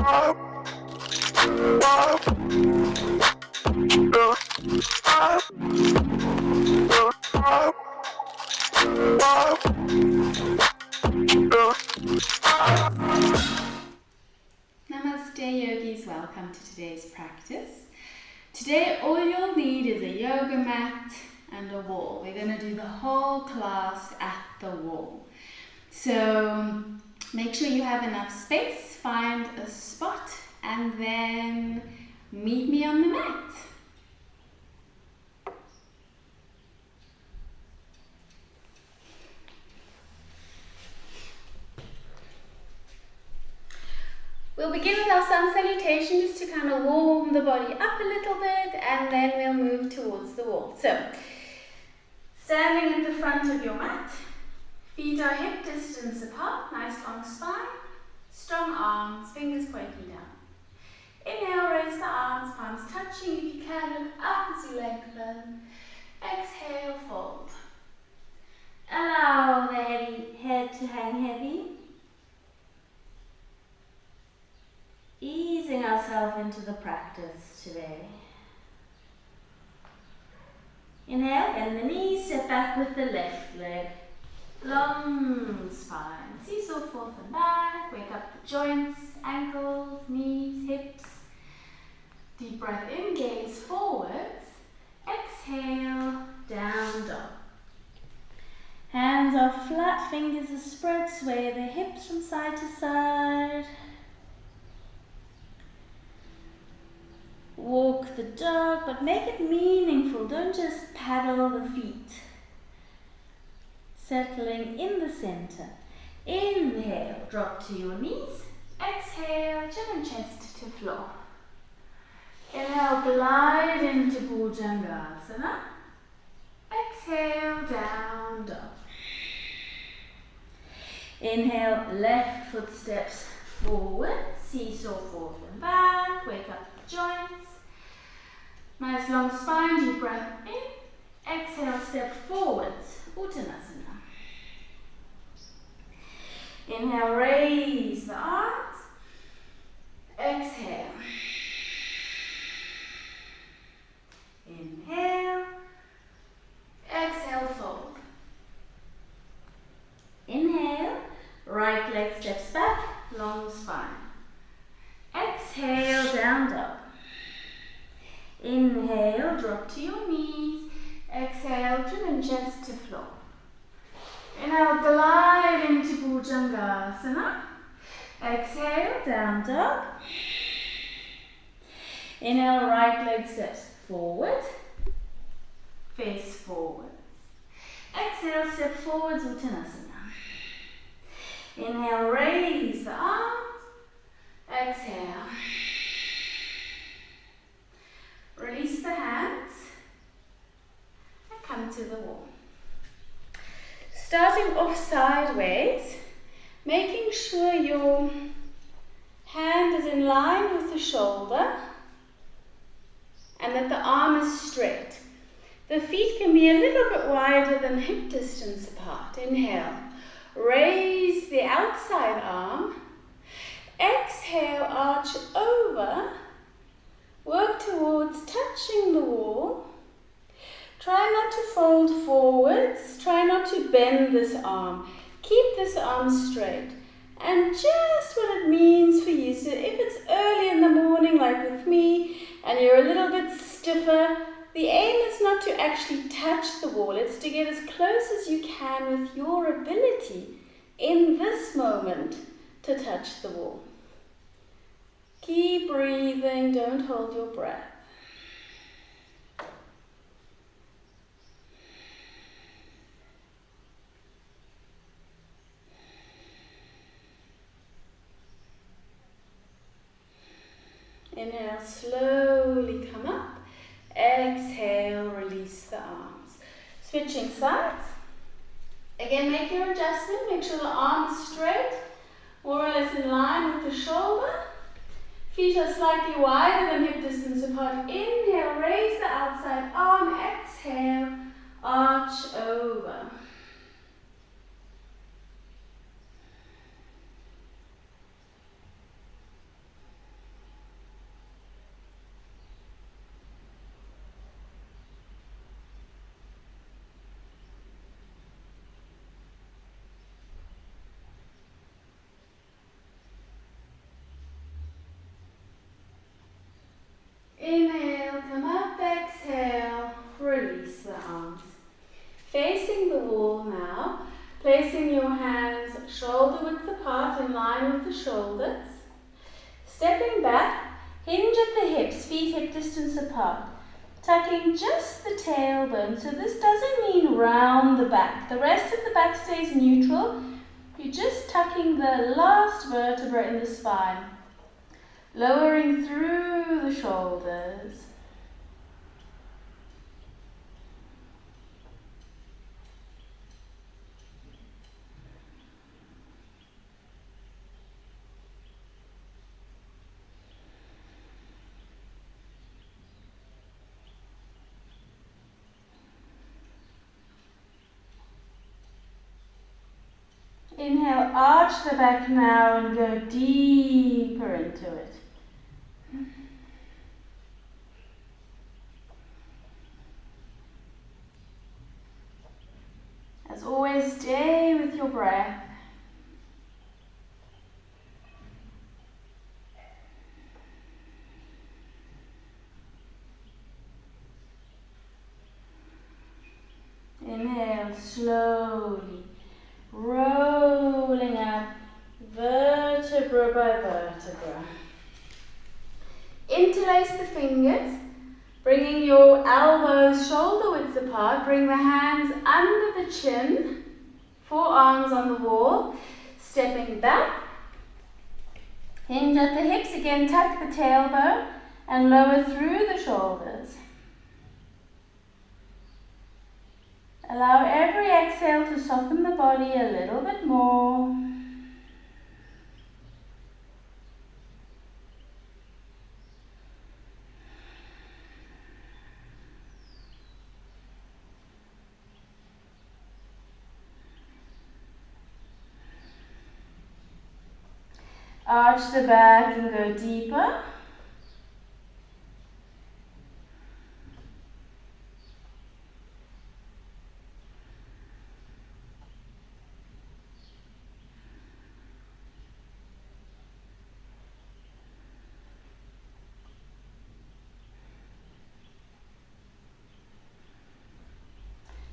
Namaste yogis, welcome to today's practice. Today all you'll need is a yoga mat and a wall. We're going to do the whole class at the wall. So make sure you have enough space, find a spot, and then meet me on the mat. We'll begin with our sun salutation just to kind of warm the body up a little bit, and then we'll move towards the wall. So, standing at the front of your mat, feet are hip distance apart, nice long spine, strong arms, fingers pointing down. Inhale, raise the arms, palms touching. If you can, look up as you lengthen. Exhale, fold. Allow the head to hang heavy. Easing ourselves into the practice today. Inhale, bend the knees, step back with the left leg. Long spine, seesaw forth and back, wake up the joints, ankles, knees, hips. Deep breath in, gaze forwards. Exhale, down dog. Hands are flat, fingers are spread, sway the hips from side to side. Walk the dog, but make it meaningful. Don't just paddle the feet. Settling in the center. Inhale, drop to your knees. Exhale, chin and chest to floor. Inhale, glide into Bhujangasana. Exhale, down dog. Inhale, left foot steps forward. Seesaw forth and back. Wake up the joints. Nice long spine, deep breath in. Exhale, step forwards, Uttanasana. Inhale, raise the arms. Exhale. Inhale. Exhale, fold. Inhale, right leg steps back, long spine. Exhale, down dog. Inhale, drop to your knees. Exhale, chin and chest to floor. Inhale, glide into Bhujangasana. Exhale, down dog. Inhale, right leg steps forward. Face forwards. Exhale, step forwards, Uttanasana. Inhale, raise the arms. Exhale. Release the hands and come to the wall. Starting off sideways, making sure your hand is in line with the shoulder and that the arm is straight. The feet can be a little bit wider than hip distance apart. Inhale, raise the outside arm. Exhale, arch over. Work towards touching the wall. Try not to fold forwards. Try not to bend this arm. Keep this arm straight. And just what it means for you. So if it's early in the morning, like with me, and you're a little bit stiffer, the aim is not to actually touch the wall. It's to get as close as you can with your ability in this moment to touch the wall. Keep breathing, don't hold your breath. Inhale, slowly come up. Exhale, release the arms. Switching sides. Again, make your adjustment. Make sure the arm is straight, more or less in line with the shoulder. Feet are slightly wider than hip distance apart. Inhale, raise the outside arm. Exhale, arch over. in line with the shoulders. Stepping back, hinge at the hips, feet hip distance apart. Tucking just the tailbone, so this doesn't mean round the back. The rest of the back stays neutral. You're just tucking the last vertebra in the spine. Lowering through the shoulders. Inhale, arch the back now and go deeper into it. As always, stay with your breath. Inhale, slowly. Rolling up, vertebra by vertebra. Interlace the fingers, bringing your elbows shoulder width apart. Bring the hands under the chin, forearms on the wall. Stepping back, hinge at the hips. Again, tuck the tailbone and lower through the shoulders. Allow every exhale to soften the body a little bit more. Arch the back and go deeper.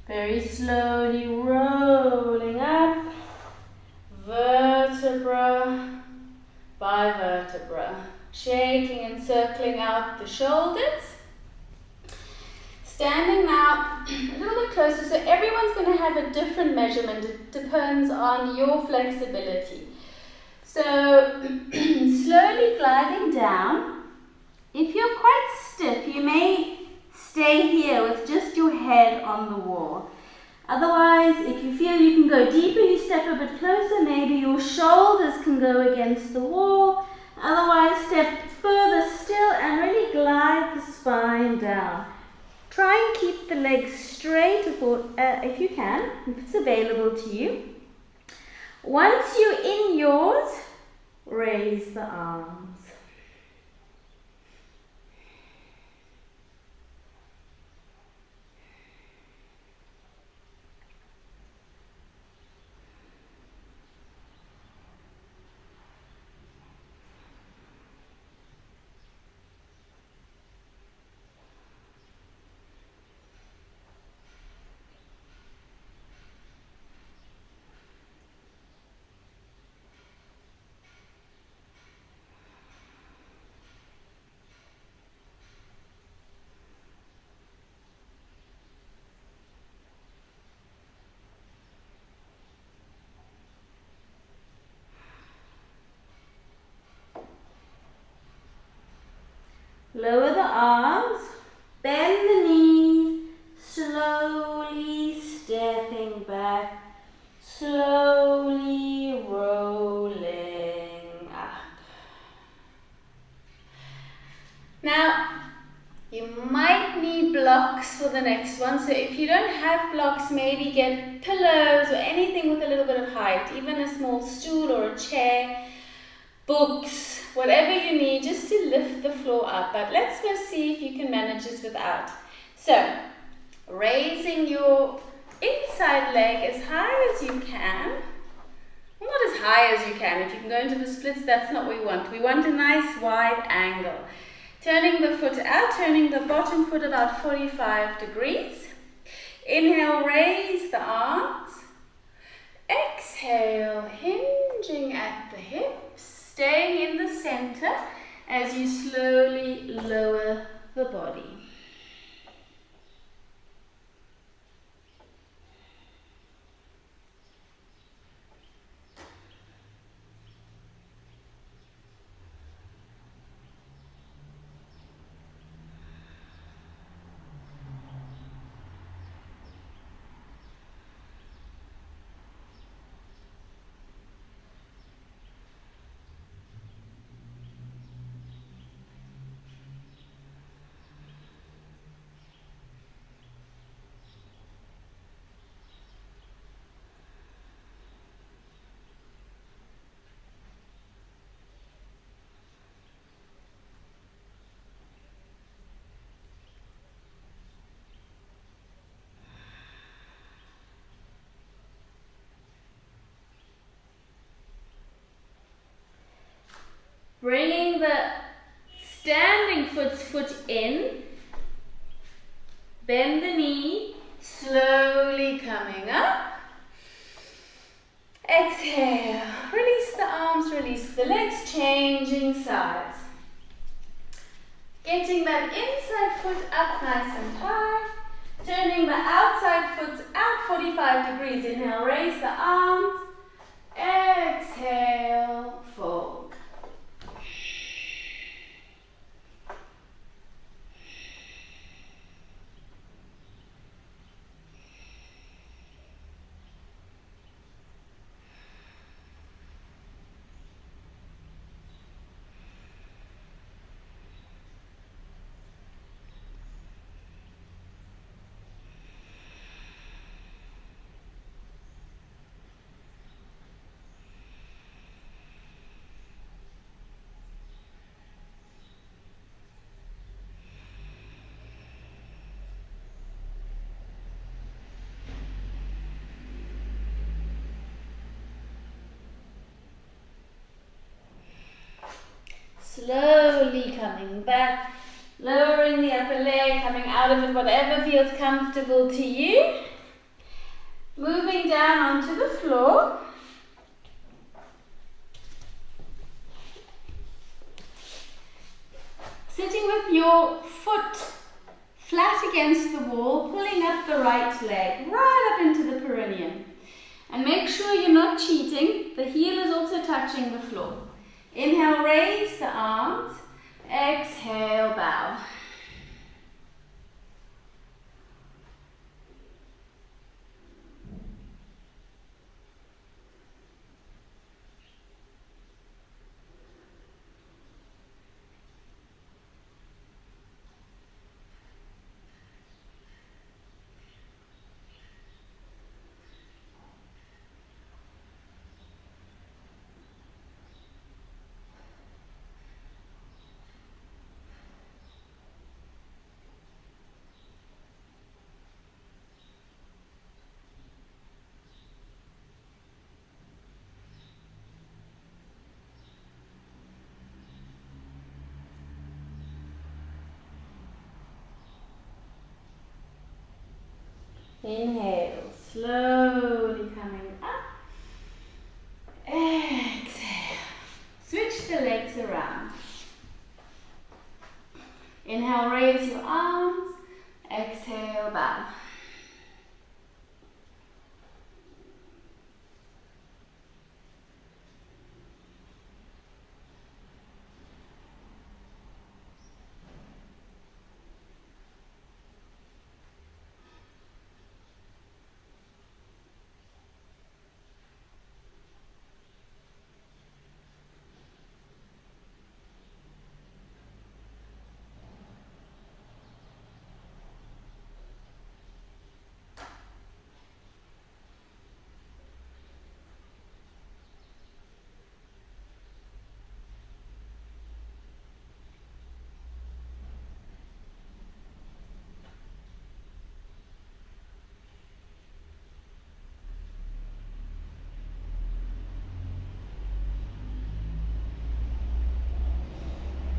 Very slowly rolling up, vertebra by vertebra, shaking and circling out the shoulders. Standing now a little bit closer, so everyone's going to have a different measurement. It depends on your flexibility. So slowly gliding down. If you're quite stiff, you may stay here with just your head on the wall. Otherwise, if you feel you can go deeper, you step a bit closer. Maybe your shoulders can go against the wall. Otherwise, step further still and really glide the spine down. Try and keep the legs straight if you can, if it's available to you. Once you're in yours, raise the arms. Lower the arms, bend the knees, slowly stepping back, slowly rolling up. Now, you might need blocks for the next one, so if you don't have blocks, maybe get pillows or anything with a little bit of height, even a small stool or a chair, books, whatever you need just to lift the floor up. But let's go see if you can manage this without. So, raising your inside leg as high as you can. Well, not as high as you can. If you can go into the splits, that's not what we want. We want a nice wide angle. Turning the foot out, turning the bottom foot about 45 degrees. Inhale, raise the arms. Exhale. Exhale, hinging at the hips, staying in the center as you slowly lower the body. Bringing the standing foot in, bend the knee, slowly coming up. Exhale, release the arms, release the legs, changing sides. Getting that inside foot up nice and high, turning the outside foot out 45 degrees. Inhale, raise the arms. Exhale, fold. Slowly coming back, lowering the upper leg, coming out of it, whatever feels comfortable to you. Moving down onto the floor. Sitting with your foot flat against the wall, pulling up the right leg, right up into the perineum. And make sure you're not cheating, the heel is also touching the floor. Inhale, raise the arms. Exhale, bow. Inhale, slowly coming up. Exhale. Switch the legs around. Inhale, raise your arms. Exhale, bow.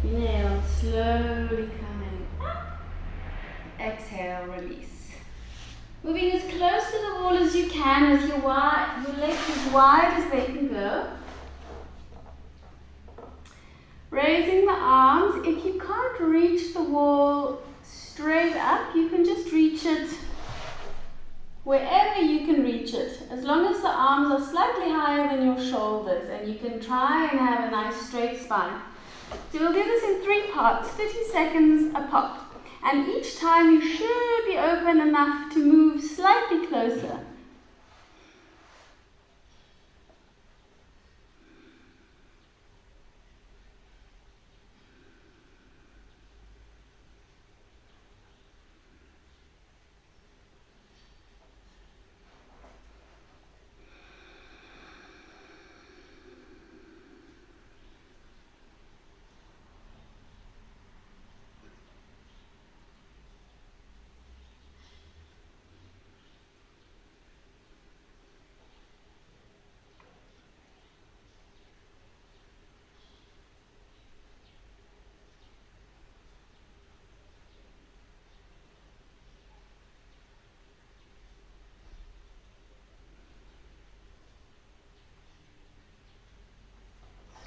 Inhale, slowly coming up. Exhale, release. Moving as close to the wall as you can with your legs as wide as they can go. Raising the arms. If you can't reach the wall straight up, you can just reach it wherever you can reach it, as long as the arms are slightly higher than your shoulders, and you can try and have a nice straight spine. So we'll do this in 3 parts, 30 seconds a pop. And each time you should be open enough to move slightly closer.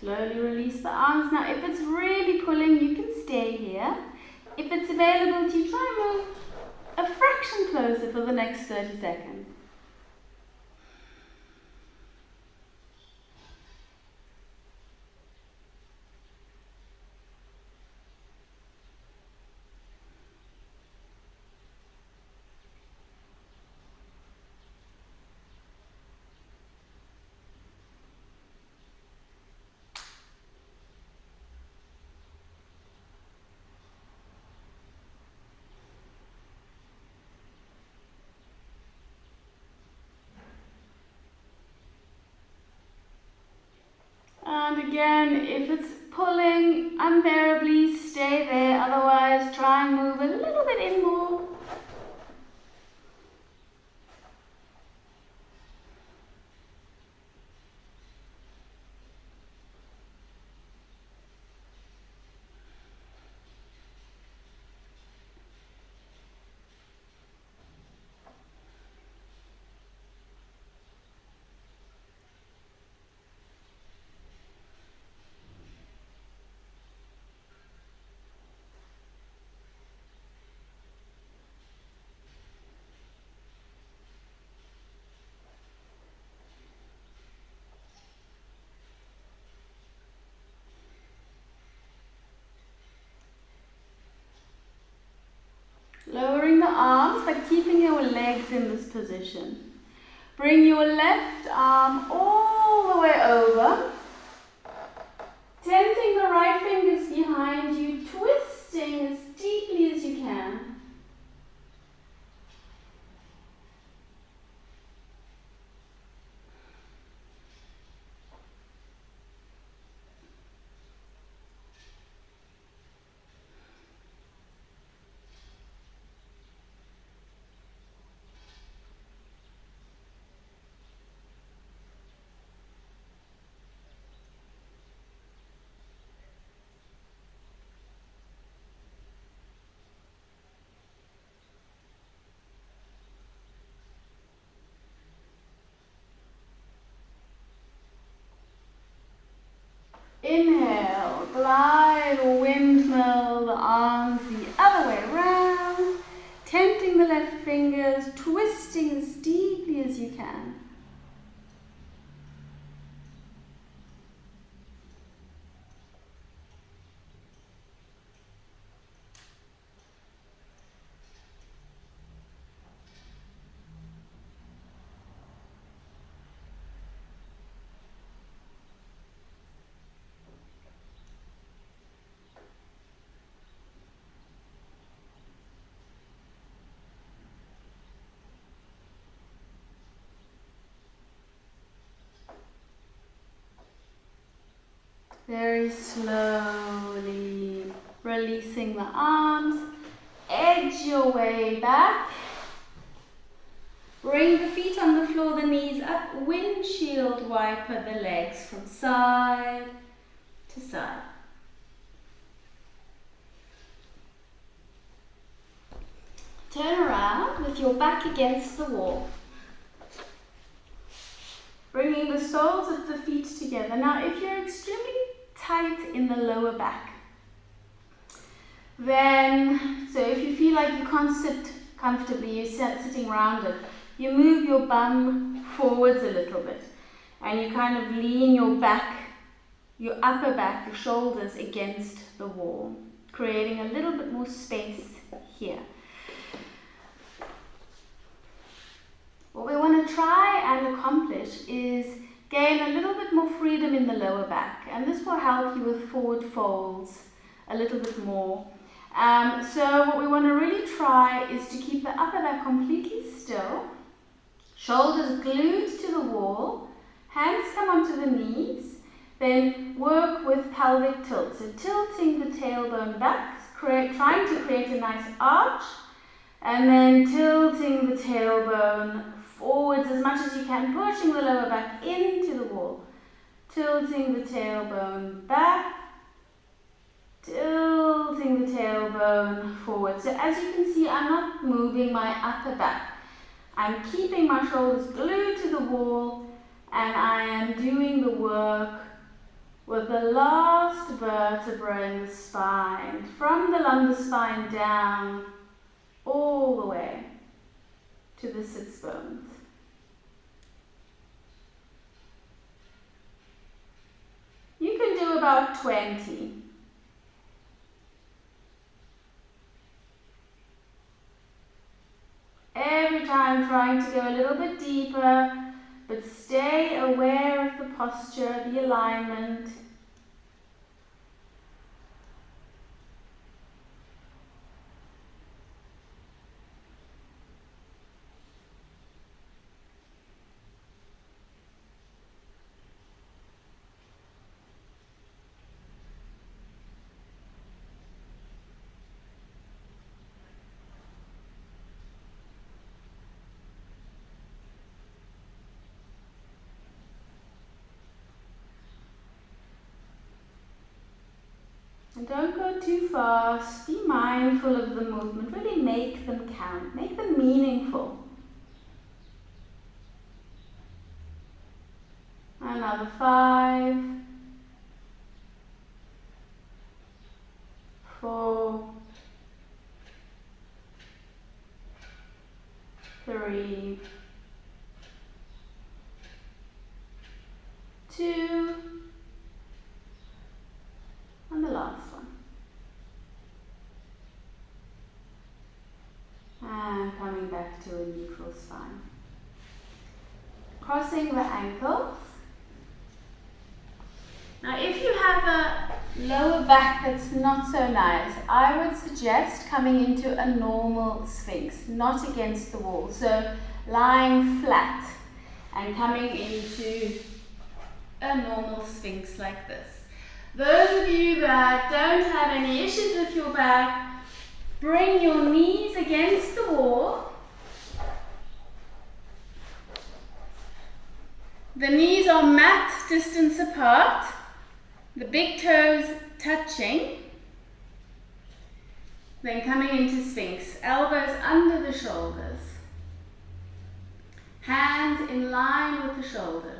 Slowly release the arms. Now, if it's really pulling, you can stay here. If it's available to you, try and move a fraction closer for the next 30 seconds. And again, if it's pulling unbearably, stay there. Otherwise, try and move a little bit in more. Lowering the arms but keeping your legs in this position. Bring your left arm all the way over, tenting the right fingers behind you, twisting as deeply as you can. Inhale, glide or windmill the arms the other way around, tenting the left fingers, twisting as deeply as you can. Very slowly releasing the arms, edge your way back. Bring the feet on the floor, the knees up, windshield wiper the legs from side to side. Turn around with your back against the wall. Bringing the soles of the feet together. Now, if you're extremely tight in the lower back, then, so if you feel like you can't sit comfortably, you're sitting rounded, you move your bum forwards a little bit, and you kind of lean your back, your upper back, your shoulders against the wall, creating a little bit more space here. What we want to try and accomplish is gain a little bit more freedom in the lower back, and this will help you with forward folds a little bit more. So what we want to really try is to keep the upper back completely still, shoulders glued to the wall, hands come onto the knees, then work with pelvic tilt. So tilting the tailbone back, trying to create a nice arch, and then tilting the tailbone forwards as much as you can, pushing the lower back into the wall, tilting the tailbone back, tilting the tailbone forward. So as you can see, I'm not moving my upper back. I'm keeping my shoulders glued to the wall, and I am doing the work with the last vertebra in the spine, from the lumbar spine down, all the way to the sits bones. You can do about 20. Every time trying to go a little bit deeper, but stay aware of the posture, the alignment. And don't go too fast. Be mindful of the movement. Really make them count. Make them meaningful. Another 5, 4, 3, 2, and the last one. And coming back to a neutral spine. Crossing the ankles. Now if you have a lower back that's not so nice, I would suggest coming into a normal sphinx, not against the wall. So lying flat and coming into a normal sphinx like this. Those of you that don't have any issues with your back, bring your knees against the wall. The knees are mat distance apart, the big toes touching. Then coming into Sphinx, elbows under the shoulders, hands in line with the shoulders.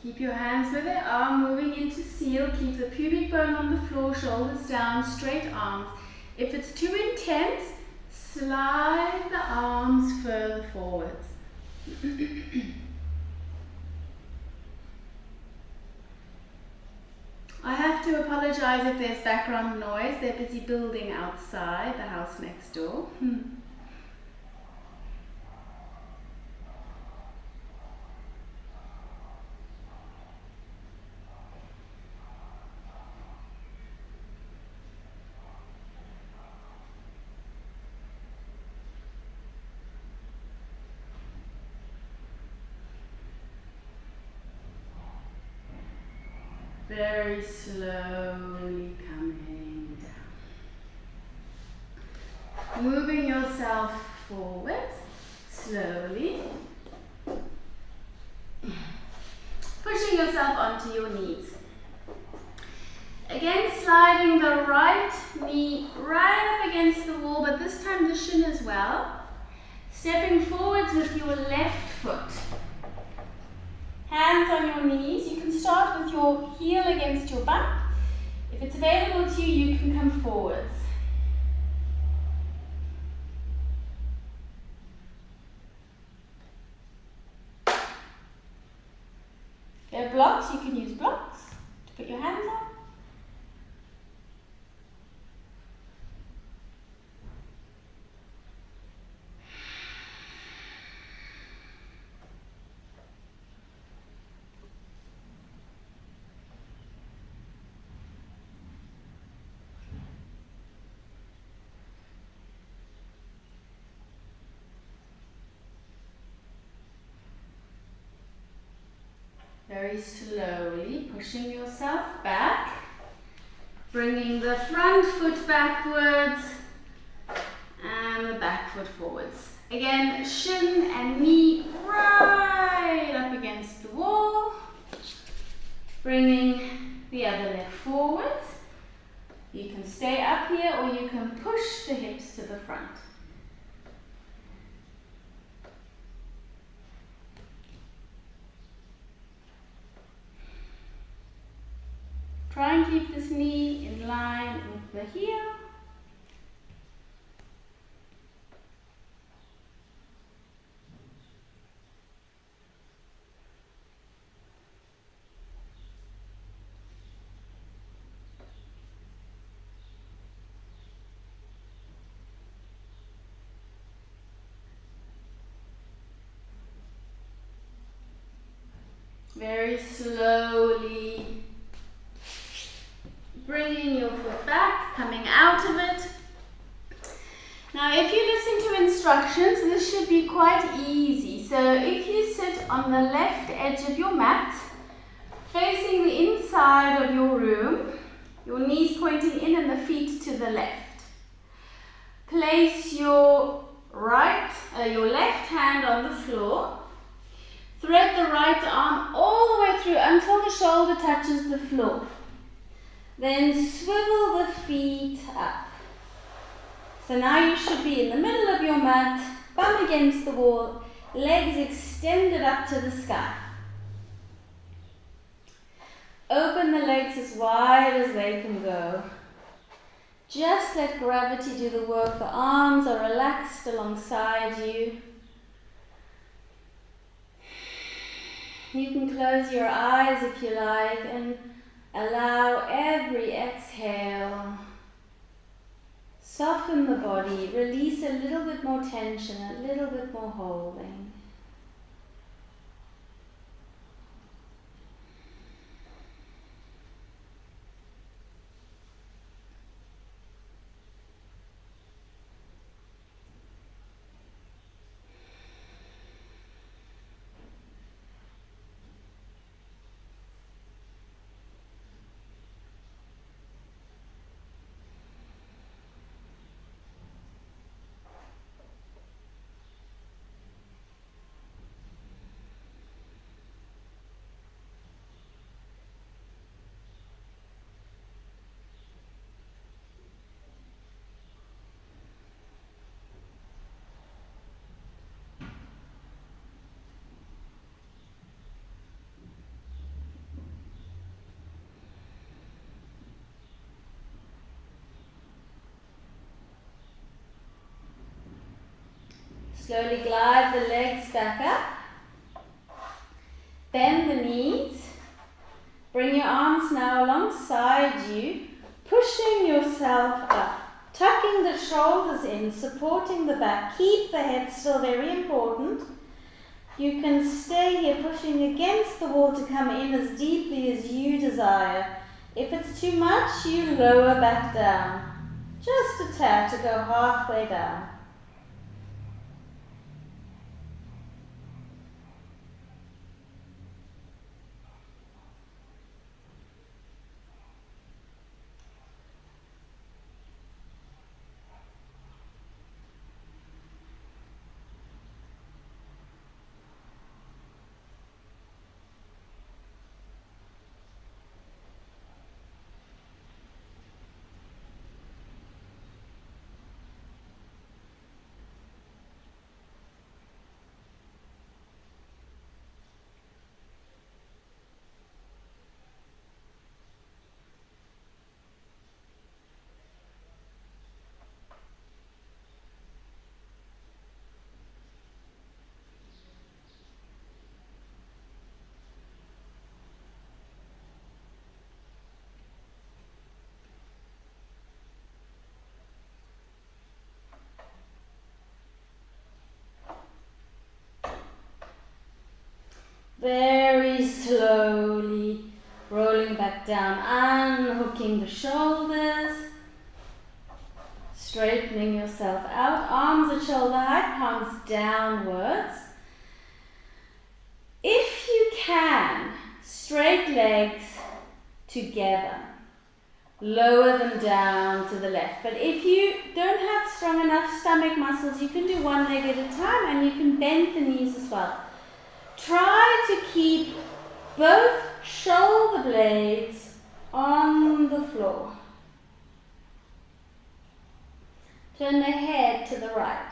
Keep your hands where they are, moving into seal. Keep the pubic bone on the floor, shoulders down, straight arms. If it's too intense, slide the arms further forwards. I have to apologize if there's background noise. They're busy building outside the house next door. Very slowly coming down. Moving yourself forward slowly. Pushing yourself onto your knees. Again, sliding the right knee right up against the wall, but this time the shin as well. Stepping forwards with your left foot. Hands on your knees. You can start with your heel against your bum. If it's available to you, you can come forwards. If there are blocks, you can use blocks to put your hands on. Very slowly pushing yourself back, bringing the front foot backwards and the back foot forwards. Again, shin and knee right up against the wall, bringing the other leg forwards. You can stay up here or you can push the hips to the front. Try and keep this knee in line with the heel. Very slowly bringing your foot back, coming out of it. Now if you listen to instructions, this should be quite easy. So if you sit on the left edge of your mat, facing the inside of your room, your knees pointing in and the feet to the left. Place your left hand on the floor. Thread the right arm all the way through until the shoulder touches the floor. Then swivel the feet up. So now you should be in the middle of your mat, bum against the wall, legs extended up to the sky. Open the legs as wide as they can go. Just let gravity do the work. The arms are relaxed alongside you. You can close your eyes if you like and allow every exhale. Soften the body, release a little bit more tension, a little bit more holding. Slowly glide the legs back up. Bend the knees. Bring your arms now alongside you, pushing yourself up. Tucking the shoulders in, supporting the back. Keep the head still, very important. You can stay here pushing against the wall to come in as deeply as you desire. If it's too much, you lower back down. Just a tad to go halfway down. between the shoulders, straightening yourself out, arms at shoulder height, palms downwards. If you can, straight legs together. Lower them down to the left. But if you don't have strong enough stomach muscles, you can do one leg at a time and you can bend the knees as well. Try to keep both shoulder blades on the floor. Turn the head to the right.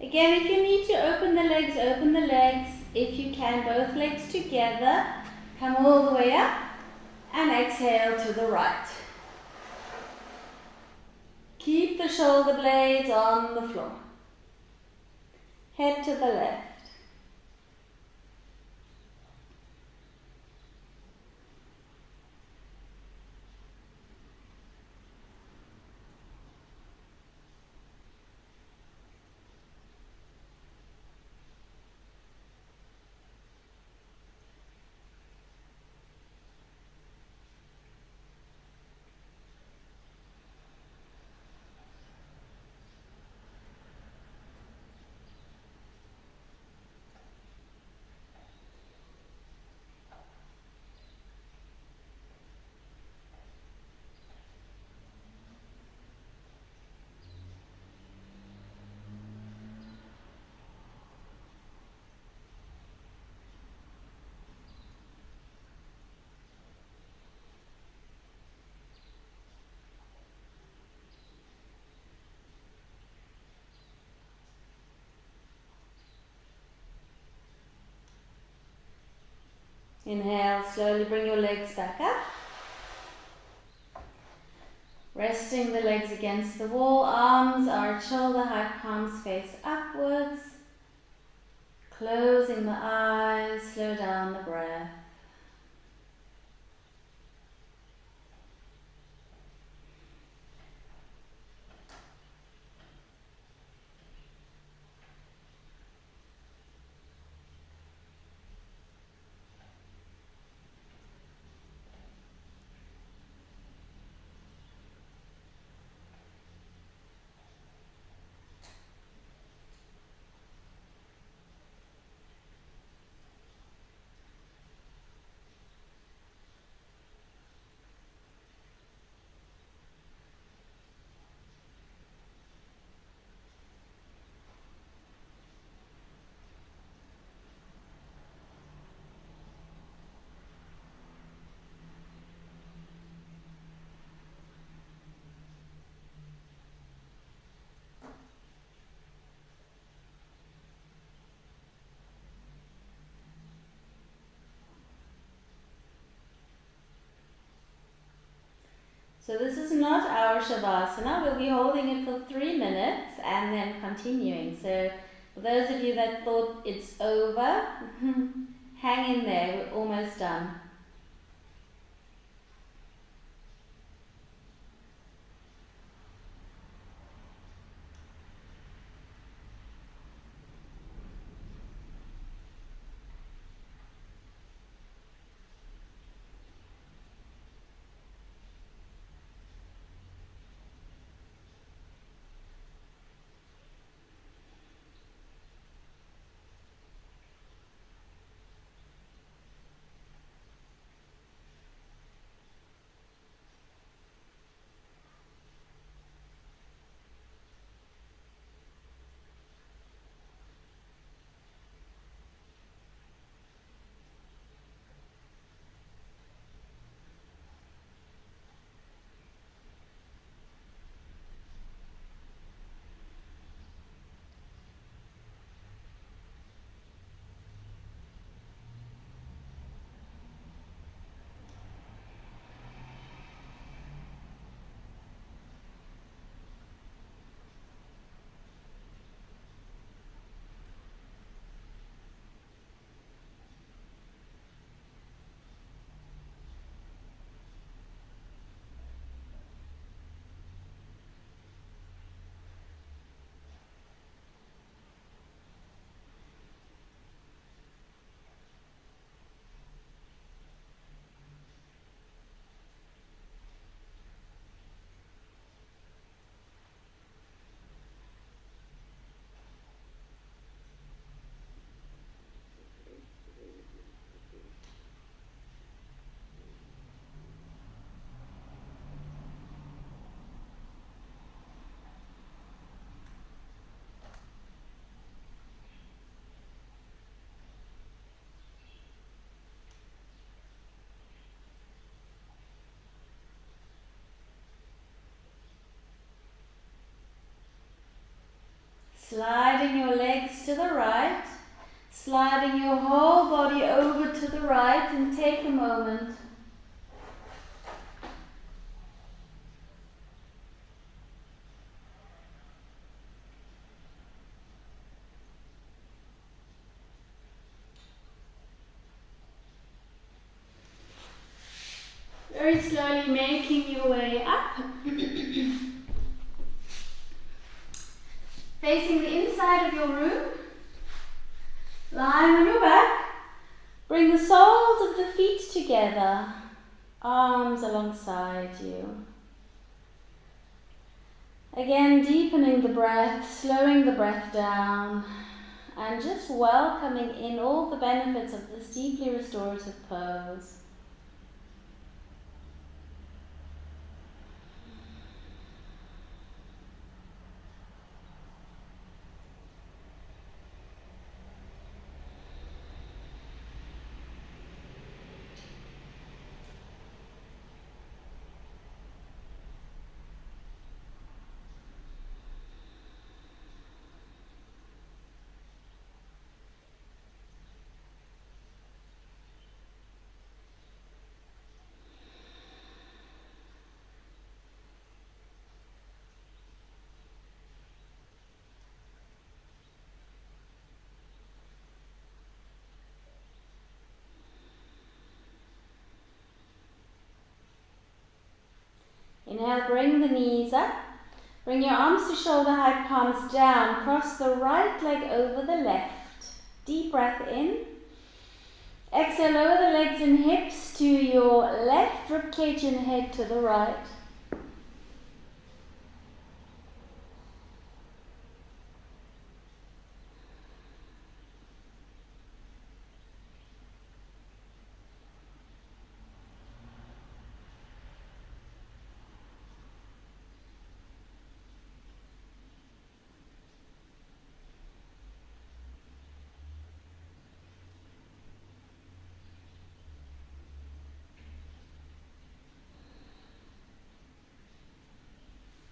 Again, if you need to open the legs, open the legs. If you can, both legs together. Come all the way up and exhale to the right. Keep the shoulder blades on the floor. Head to the left. Inhale, slowly bring your legs back up. Resting the legs against the wall, arms are at shoulder height, palms face upwards. Closing the eyes, slow down the breath. So this is not our Shavasana. We'll be holding it for 3 minutes and then continuing. So for those of you that thought it's over, hang in there, we're almost done. Sliding your legs to the right, sliding your whole body over to the right, and take a moment. Very slowly making your way up. Facing the inside of your room. Lying on your back. Bring the soles of the feet together. Arms alongside you. Again, deepening the breath, slowing the breath down, and just welcoming in all the benefits of this deeply restorative pose. Inhale, bring the knees up. Bring your arms to shoulder height, palms down. Cross the right leg over the left. Deep breath in. Exhale, lower the legs and hips to your left, ribcage and head to the right.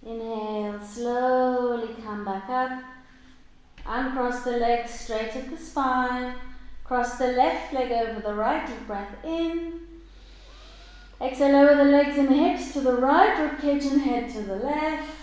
Inhale, slowly come back up. Uncross the legs straight at the spine. Cross the left leg over the right, deep breath in. Exhale, lower the legs and hips to the right, ribcage and head to the left.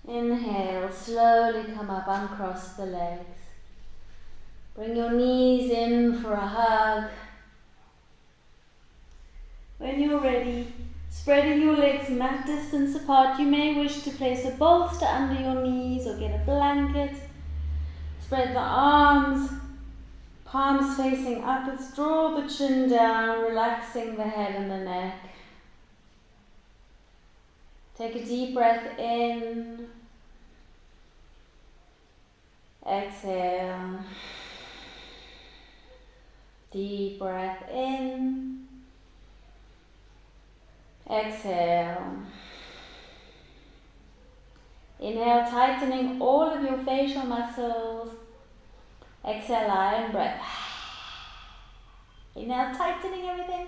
Inhale, slowly come up, uncross the legs. Bring your knees in for a hug. When you're ready, spreading your legs mat distance apart, you may wish to place a bolster under your knees or get a blanket. Spread the arms, palms facing upwards, draw the chin down, relaxing the head and the neck. Take a deep breath in. Exhale. Deep breath in. Exhale. Inhale, tightening all of your facial muscles. Exhale, lion breath. Inhale, tightening everything.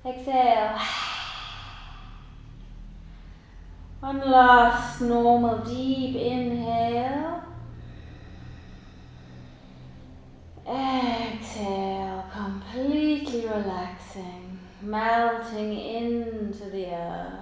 Exhale. One last normal deep inhale. Exhale, completely relaxing, melting into the earth.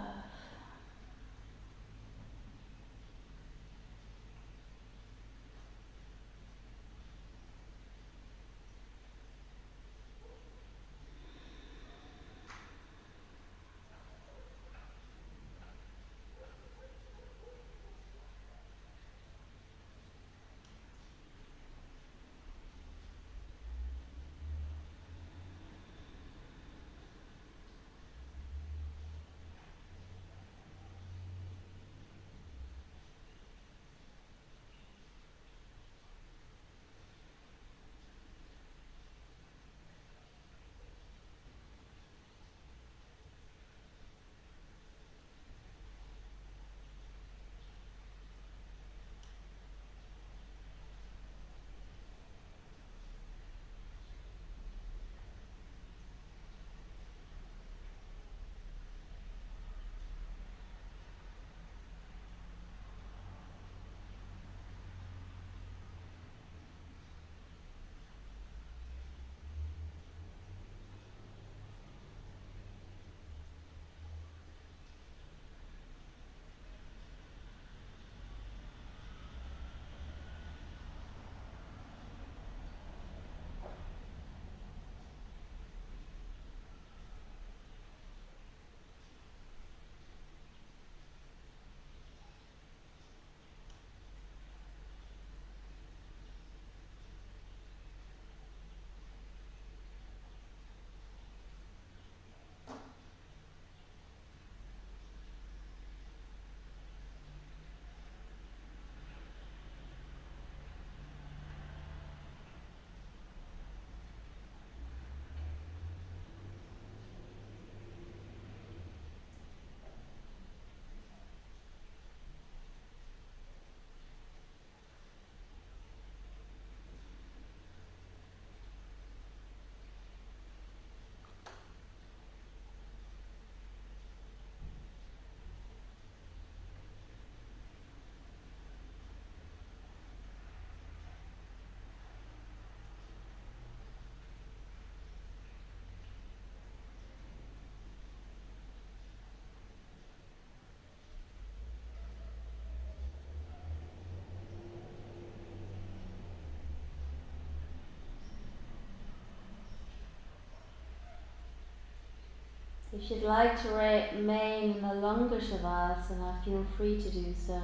If you'd like to remain in a longer Shavasana, feel free to do so.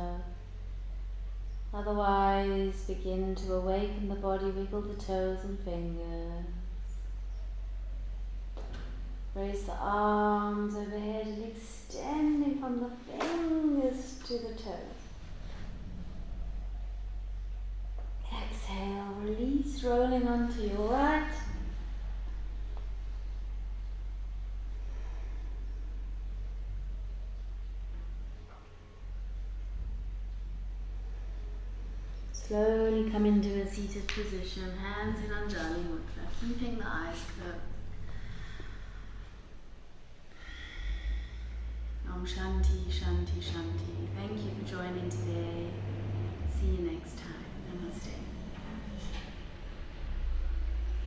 Otherwise, begin to awaken the body, wiggle the toes and fingers. Raise the arms overhead and extending from the fingers to the toes. Exhale, release, rolling onto your right. Slowly come into a seated position, hands in Anjali Mudra, keeping the eyes closed. Om Shanti, Shanti, Shanti. Thank you for joining today. See you next time. Namaste.